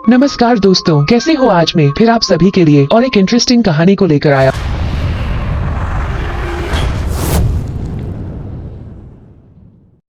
नमस्कार दोस्तों, कैसे हो? आज मैं फिर आप सभी के लिए और एक इंटरेस्टिंग कहानी को लेकर आया।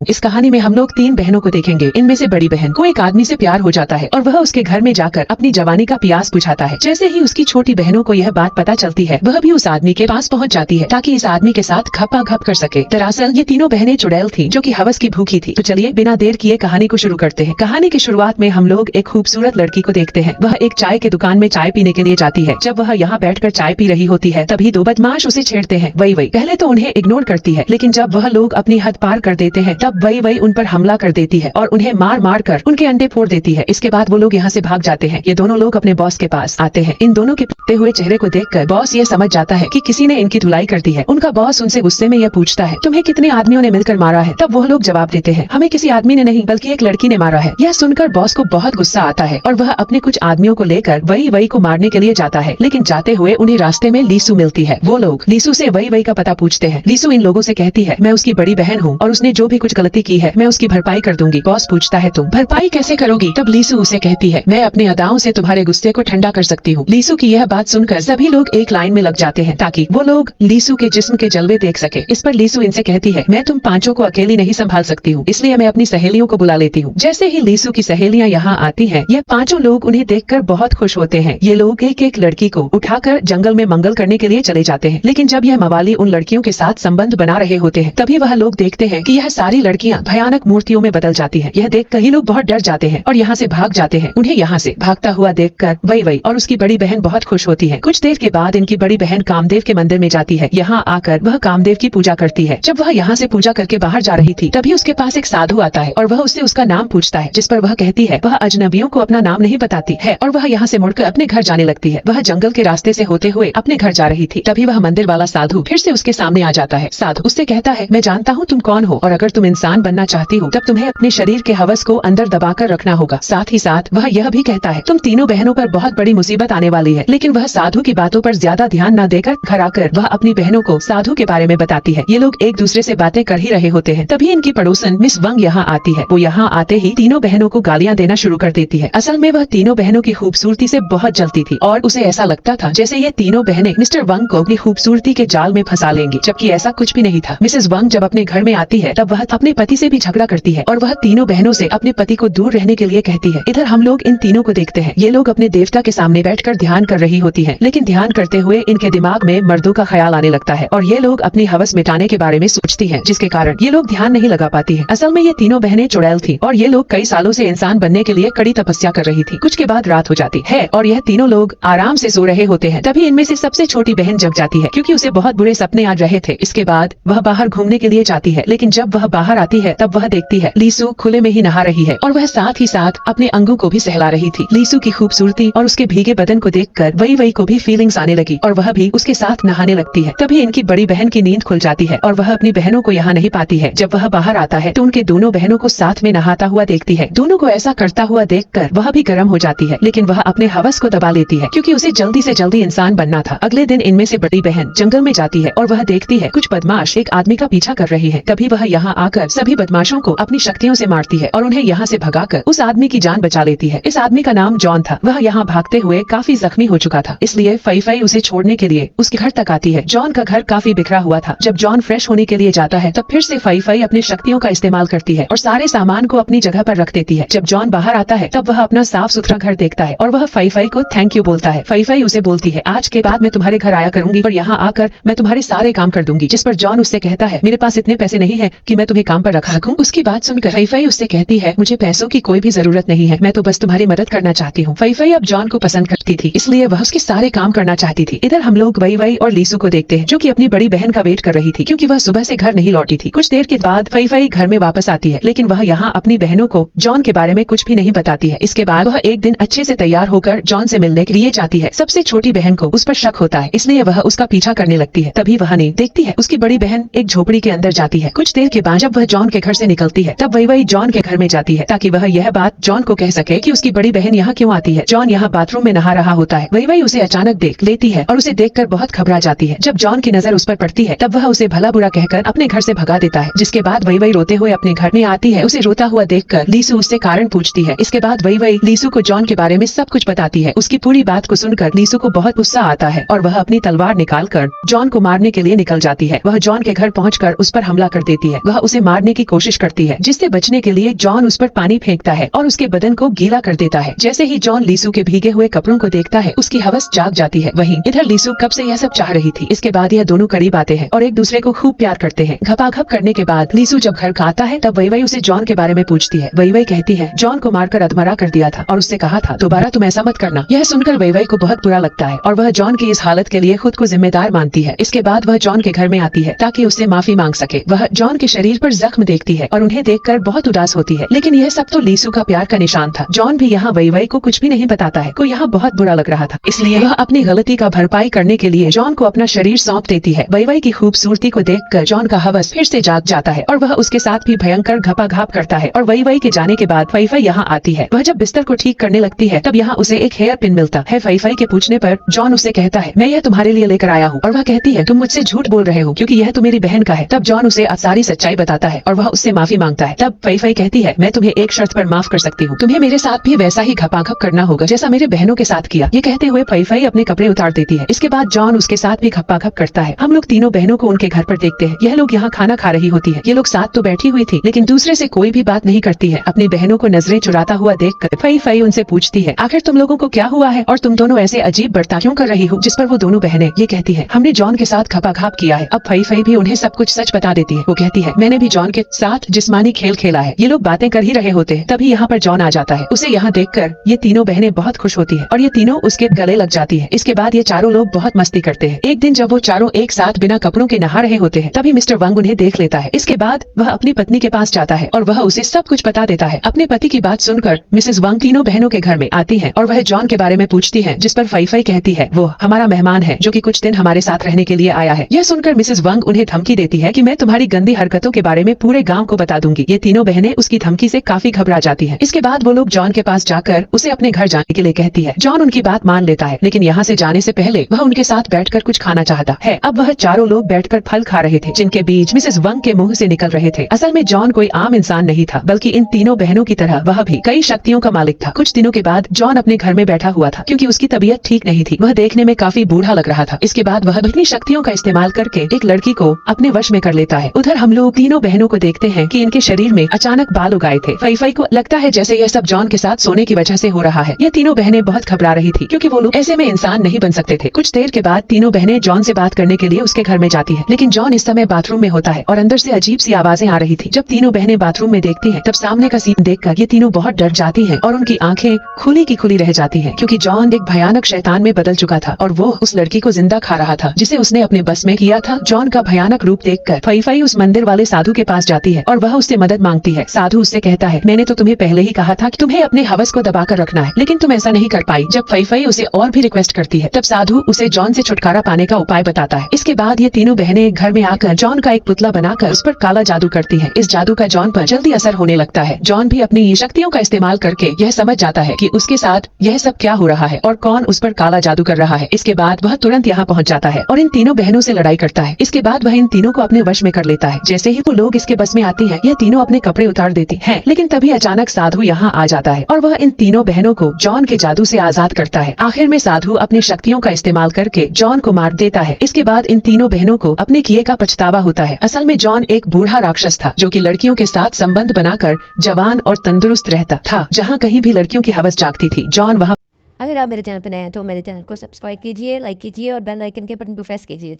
इस कहानी में हम लोग 3 बहनों को देखेंगे। इनमें से बड़ी बहन को एक आदमी से प्यार हो जाता है और वह उसके घर में जाकर अपनी जवानी का प्यास बुझाता है। जैसे ही उसकी छोटी बहनों को यह बात पता चलती है, वह भी उस आदमी के पास पहुंच जाती है ताकि इस आदमी के साथ घपाघप कर सके। दरअसल ये तीनों बहनें चुड़ैल थी जो कि हवस की भूखी थी। तो चलिए बिना देर किए कहानी को शुरू करते हैं। कहानी की शुरुआत में हम लोग एक खूबसूरत लड़की को देखते हैं। वह एक चाय के दुकान में चाय पीने के लिए जाती है। जब वह यहाँ बैठकर चाय पी रही होती है, तभी 2 बदमाश उसे छेड़ते हैं। वही पहले तो उन्हें इग्नोर करती है, लेकिन जब वह लोग अपनी हद पार कर देते हैं, तब वही उन पर हमला कर देती है और उन्हें मार मार कर उनके अंडे फोड़ देती है। इसके बाद वो लोग यहाँ से भाग जाते हैं। ये दोनों लोग अपने बॉस के पास आते हैं। इन दोनों के पिटते हुए चेहरे को देखकर बॉस ये समझ जाता है कि किसी ने इनकी धुलाई कर दी है। उनका बॉस उनसे गुस्से में यह पूछता है, तुम्हें कितने आदमियों ने मिलकर मारा है? तब वह लोग जवाब देते हैं, हमें किसी आदमी ने नहीं बल्कि एक लड़की ने मारा है। यह सुनकर बॉस को बहुत गुस्सा आता है और वह अपने कुछ आदमियों को लेकर वही को मारने के लिए जाता है। लेकिन जाते हुए उन्हें रास्ते में लीसू मिलती है। वो लोग लीसू से वही का पता पूछते हैं। लीसू इन लोगों से कहती है, मैं उसकी बड़ी बहन हूँ और उसने जो भी कुछ गलती की है मैं उसकी भरपाई कर दूंगी। बॉस पूछता है, तुम भरपाई कैसे करोगी? तब लीसू उसे कहती है, मैं अपने अदाओं से तुम्हारे गुस्से को ठंडा कर सकती हूँ। लीसू की यह बात सुनकर सभी लोग एक लाइन में लग जाते हैं ताकि वो लोग लीसू के जिस्म के जलवे देख सके। इस पर लीसू इनसे कहती है, मैं तुम पांचों को अकेली नहीं संभाल सकती हूँ, इसलिए मैं अपनी सहेलियों को बुला लेती हूँ। जैसे ही लीसू की सहेलियाँ यहाँ आती हैं, यह पांचों लोग उन्हें देखकर बहुत खुश होते हैं। ये लोग एक एक लड़की को उठाकर जंगल में मंगल करने के लिए चले जाते हैं। लेकिन जब यह मवाली उन लड़कियों के साथ संबंध बना रहे होते हैं, तभी वह लोग देखते हैं कि यह सारी लड़कियाँ भयानक मूर्तियों में बदल जाती है। यह देख कई लोग बहुत डर जाते हैं और यहाँ से भाग जाते हैं। उन्हें यहाँ से भागता हुआ देखकर वही और उसकी बड़ी बहन बहुत खुश होती है। कुछ देर के बाद इनकी बड़ी बहन कामदेव के मंदिर में जाती है। यहाँ आकर वह कामदेव की पूजा करती है। जब वह यहाँ से पूजा करके बाहर जा रही थी, तभी उसके पास एक साधु आता है और वह उससे उसका नाम पूछता है, जिस पर वह कहती है वह अजनबियों को अपना नाम नहीं बताती है और वह यहाँ से मुड़कर अपने घर जाने लगती है। वह जंगल के रास्ते से होते हुए अपने घर जा रही थी, तभी वह मंदिर वाला साधु फिर से उसके सामने आ जाता है। साधु उससे कहता है, मैं जानता हूँ तुम कौन हो और अगर तुम इंसान बनना चाहती हो तब तुम्हें अपने शरीर के हवस को अंदर दबाकर रखना होगा। साथ ही साथ वह यह भी कहता है, तुम तीनों बहनों पर बहुत बड़ी मुसीबत आने वाली है। लेकिन वह साधु की बातों पर ज्यादा ध्यान न देकर घर आकर वह अपनी बहनों को साधु के बारे में बताती है। ये लोग एक दूसरे से बातें कर ही रहे होते हैं, तभी इनकी पड़ोसन मिस वंग यहाँ आती है। वो यहाँ आते ही तीनों बहनों को गालियाँ देना शुरू कर देती है। असल में वह तीनों बहनों की खूबसूरती से बहुत जलती थी और उसे ऐसा लगता था जैसे ये तीनों बहनें मिस्टर वंग को अपनी खूबसूरती के जाल में फंसा लेंगी, जबकि ऐसा कुछ भी नहीं था। मिसेस वंग जब अपने घर में आती है, तब वह अपने पति से भी झगड़ा करती है और वह तीनों बहनों से अपने पति को दूर रहने के लिए कहती है। इधर हम लोग इन तीनों को देखते हैं। ये लोग अपने देवता के सामने बैठकर ध्यान कर रही होती हैं, लेकिन ध्यान करते हुए इनके दिमाग में मर्दों का ख्याल आने लगता है और ये लोग अपनी हवस मिटाने के बारे में सोचती हैं, जिसके कारण ये लोग ध्यान नहीं लगा पाती हैं। असल में ये तीनों बहनें चुड़ैल थी और ये लोग कई सालों से इंसान बनने के लिए कड़ी तपस्या कर रही थी। कुछ के बाद रात हो जाती है और यह तीनों लोग आराम से सो रहे होते हैं। तभी इनमें से सबसे छोटी बहन जग जाती है क्योंकि उसे बहुत बुरे सपने आ रहे थे। इसके बाद वह बाहर घूमने के लिए जाती है, लेकिन जब वह बाहर आती है तब वह देखती है लीसू खुले में ही नहा रही है और वह साथ ही साथ अपने अंगों को भी सहला रही थी। लीसू की खूबसूरती और उसके भीगे बदन को देखकर वही को भी फीलिंग्स आने लगी और वह भी उसके साथ नहाने लगती है। तभी इनकी बड़ी बहन की नींद खुल जाती है और वह अपनी बहनों को यहाँ नहीं पाती है। जब वह बाहर आता है तो उनके दोनों बहनों को साथ में नहाता हुआ देखती है। दोनों को ऐसा करता हुआ देखकर वह भी गर्म हो जाती है, लेकिन वह अपने हवस को दबा लेती है क्योंकि उसे जल्दी से जल्दी इंसान बनना था। अगले दिन इनमें से बड़ी बहन जंगल में जाती है और वह देखती है कुछ बदमाश एक आदमी का पीछा कर रहे हैं। तभी वह यहाँ आकर सभी बदमाशों को अपनी शक्तियों से मारती है और उन्हें यहाँ से भगाकर उस आदमी की जान बचा लेती है। इस आदमी का नाम जॉन था। वह यहाँ भागते हुए काफी जख्मी हो चुका था, इसलिए फई उसे छोड़ने के लिए उसके घर तक आती है। जॉन का घर काफी बिखरा हुआ था। जब जॉन फ्रेश होने के लिए जाता है तब फिर से फई अपने शक्तियों का इस्तेमाल करती है और सारे सामान को अपनी जगह पर रख देती है। जब जॉन बाहर आता है तब वह अपना साफ सुथरा घर देखता है और वह फई को थैंक यू बोलता है। फई उसे बोलती है, आज के बाद मैं तुम्हारे घर आया करूंगी और यहाँ आकर मैं तुम्हारे सारे काम कर दूंगी। जिस पर जॉन उससे कहता है, मेरे पास इतने पैसे नहीं है कि मैं तुम्हें काम पर रखा रखूं। उसकी बात सुनकर फई उससे कहती है, मुझे पैसों की कोई भी जरूरत नहीं है, मैं तो बस तुम्हारी मदद करना चाहती हूँ। फई अब जॉन को पसंद करती थी, इसलिए वह उसके सारे काम करना चाहती थी। इधर हम लोग वही और लीसू को देखते हैं जो कि अपनी बड़ी बहन का वेट कर रही थी क्योंकि वह सुबह से घर नहीं लौटी थी। कुछ देर के बाद फई घर में वापस आती है, लेकिन वह यहाँ अपनी बहनों को जॉन के बारे में कुछ भी नहीं बताती है। इसके बाद वह एक दिन अच्छे से तैयार होकर जॉन से मिलने के लिए जाती है। सबसे छोटी बहन को उस पर शक होता है, इसलिए वह उसका पीछा करने लगती है। तभी वह नहीं देखती है उसकी बड़ी बहन एक झोपड़ी के अंदर जाती है। कुछ देर के बाद जब वह वह जॉन के घर से निकलती है तब वही जॉन के घर में जाती है ताकि वह यह बात जॉन को कह सके कि उसकी बड़ी बहन यहाँ क्यों आती है। जॉन यहाँ बाथरूम में नहा रहा होता है। वही उसे अचानक देख लेती है और उसे देखकर बहुत घबरा जाती है। जब जॉन की नजर उस पर पड़ती है तब वह उसे भला बुरा कहकर अपने घर से भगा देता है। जिसके बाद वही रोते हुए अपने घर में आती है। उसे रोता हुआ देखकर लीसू उससे कारण पूछती है। इसके बाद वही लीसू को जॉन के बारे में सब कुछ बताती है। उसकी पूरी बात को सुनकर लीसू को बहुत गुस्सा आता है और वह अपनी तलवार निकाल कर जॉन को मारने के लिए निकल जाती है। वह जॉन के घर पहुंचकर उस पर हमला कर देती है। वह उसे मारने की कोशिश करती है जिससे बचने के लिए जॉन उस पर पानी फेंकता है और उसके बदन को गीला कर देता है। जैसे ही जॉन लीसू के भीगे हुए कपड़ों को देखता है उसकी हवस जाग जाती है। वहीं इधर लीसू कब से यह सब चाह रही थी। इसके बाद यह दोनों करीब आते हैं और एक दूसरे को खूब प्यार करते हैं। घपाघप करने के बाद लीसू जब घर आता है तब वही उसे जॉन के बारे में पूछती है। वही कहती है जॉन को मारकर अधमरा कर दिया था और उससे कहा था दोबारा तुम ऐसा मत करना। यह सुनकर वही को बहुत बुरा लगता है और वह जॉन की इस हालत के लिए खुद को जिम्मेदार मानती है। इसके बाद वह जॉन के घर में आती है ताकि उससे माफी मांग सके। वह जॉन के शरीर पर जख्म देखती है और उन्हें देखकर बहुत उदास होती है। लेकिन यह सब तो लीसू का प्यार का निशान था। जॉन भी यहाँ वही को कुछ भी नहीं बताता है। को यहाँ बहुत बुरा लग रहा था, इसलिए वह अपनी गलती का भरपाई करने के लिए जॉन को अपना शरीर सौंप देती है। वही की खूबसूरती को देखकर जॉन का हवस फिर से जाग जाता है और वह उसके साथ भी भयंकर घपाघाप करता है। और वही के जाने के बाद वही यहाँ आती है। वह जब बिस्तर को ठीक करने लगती है तब यहाँ उसे एक हेयर पिन मिलता है। वही के पूछने पर जॉन उसे कहता है मैं यह तुम्हारे लिए लेकर आया हूँ। और वह कहती है तुम मुझसे झूठ बोल रहे हो क्योंकि यह तो मेरी बहन का है। तब जॉन उसे सारी सच्चाई बताता है और वह उससे माफी मांगता है। तब वही कहती है मैं तुम्हें एक शर्त पर माफ कर सकती हूँ। तुम्हें मेरे साथ भी वैसा ही घपाघप करना होगा जैसा मेरे बहनों के साथ किया। ये कहते हुए वही अपने कपड़े उतार देती है। इसके बाद जॉन उसके साथ भी घपाघप करता है। हम लोग तीनों बहनों को उनके घर पर देखते हैं। यह लोग यहाँ खाना खा रही होती है। ये लोग साथ तो बैठी हुई थी लेकिन दूसरे से कोई भी बात नहीं करती है। अपनी बहनों को नजरें चुराता हुआ देखकर वही उनसे पूछती है आखिर तुम लोगों को क्या हुआ है और तुम दोनों ऐसे अजीब बर्ताव क्यों कर रही हो। जिस पर वो दोनों बहनें ये कहती है हमने जॉन के साथ घपाघप किया है। अब वही भी उन्हें सब कुछ सच बता देती है। वो कहती है मैंने भी जॉन के साथ जिस्मानी खेल खेला है। ये लोग बातें कर ही रहे होते हैं तभी यहाँ पर जॉन आ जाता है। उसे यहाँ देखकर ये तीनों बहनें बहुत खुश होती है और ये तीनों उसके गले लग जाती है। इसके बाद ये चारों लोग बहुत मस्ती करते हैं। एक दिन जब वो चारों एक साथ बिना कपड़ों के नहा रहे होते हैं तभी मिस्टर वंग उन्हें देख लेता है। इसके बाद वह अपनी पत्नी के पास जाता है और वह उसे सब कुछ बता देता है। अपने पति की बात सुनकर मिसेस वंग तीनों बहनों के घर में आती है और वह जॉन के बारे में पूछती है। जिस पर वही कहती है वो हमारा मेहमान है जो कि कुछ दिन हमारे साथ रहने के लिए आया है। यह सुनकर मिसेस वंग उन्हें धमकी देती है कि मैं तुम्हारी गंदी हरकतों के बारे में पूरे गाँव को बता दूंगी। ये तीनों बहनें उसकी धमकी से काफी घबरा जाती है। इसके बाद वो लोग जॉन के पास जाकर उसे अपने घर जाने के लिए कहती है। जॉन उनकी बात मान लेता है लेकिन यहाँ से जाने से पहले वह उनके साथ बैठकर कुछ खाना चाहता है। अब वह चारों लोग बैठकर फल खा रहे थे जिनके बीज मिसेस वंग के मुंह से निकल रहे थे। असल में जॉन कोई आम इंसान नहीं था बल्कि इन तीनों बहनों की तरह वह भी कई शक्तियों का मालिक था। कुछ दिनों के बाद जॉन अपने घर में बैठा हुआ था क्योंकि उसकी तबीयत ठीक नहीं थी। वह देखने में काफी बूढ़ा लग रहा था। इसके बाद वह अपनी शक्तियों का इस्तेमाल करके एक लड़की को अपने वश में कर लेता है। उधर हम लोग तीनों बहनों को देखते हैं कि इनके शरीर में अचानक बाल उगाए थे। वही को लगता है जैसे यह सब जॉन के साथ सोने की वजह से हो रहा है। ये तीनों बहनें बहुत घबरा रही थी क्योंकि वो लोग ऐसे में इंसान नहीं बन सकते थे। कुछ देर के बाद तीनों बहनें जॉन से बात करने के लिए उसके घर में जाती है लेकिन जॉन इस समय बाथरूम में होता है और अंदर से अजीब सी आवाजें आ रही थी। जब तीनों बहनें बाथरूम में देखती हैं तब सामने का सीन देखकर ये तीनों बहुत डर जाती हैं और उनकी आंखें खुली की खुली रह जाती हैं क्योंकि जॉन एक भयानक शैतान में बदल चुका था और वो उस लड़की को जिंदा खा रहा था जिसे उसने अपने बस में किया था। जॉन का भयानक रूप देखकर वही उस मंदिर वाले साधु के पास जाती है और वह उससे मदद मांगती है। साधु उससे कहता है मैंने तो तुम्हें पहले ही कहा था कि तुम्हें अपने हवस को दबाकर रखना है लेकिन तुम ऐसा नहीं कर पाई। जब वही उसे और भी रिक्वेस्ट करती है तब साधु उसे जॉन से छुटकारा पाने का उपाय बताता है। इसके बाद ये तीनों बहनें घर में आकर जॉन का एक पुतला बनाकर उस पर काला जादू करती है। इस जादू का जॉन पर जल्दी असर होने लगता है। जॉन भी अपनी शक्तियों का इस्तेमाल करके यह समझ जाता है कि उसके साथ यह सब क्या हो रहा है और कौन उस पर काला जादू कर रहा है। इसके बाद वह तुरंत यहाँ पहुँच जाता है और इन तीनों बहनों से लड़ाई करता है। इसके बाद वह इन तीनों को अपने वश में कर लेता है। जैसे ही वो लोग इसके बस में आती है यह तीनों अपने कपड़े उतार देती है लेकिन तभी अचानक साधु यहाँ आ जाता है और वह इन तीनों बहनों को जॉन के जादू से आजाद करता है। आखिर में साधु अपनी शक्तियों का इस्तेमाल करके जॉन को मार देता है। इसके बाद इन तीनों बहनों को अपने किए का पछतावा होता है। असल में जॉन एक बूढ़ा राक्षस था जो कि लड़कियों के साथ संबंध बनाकर जवान और तंदुरुस्त रहता था। जहाँ कहीं भी लड़कियों की हवस जागती थी जॉन वहाँ। अगर आप मेरे चैनल पर नए हैं तो मेरे चैनल को सब्सक्राइब कीजिए, लाइक कीजिए और बेल आइकन के बटन को प्रेस कीजिए।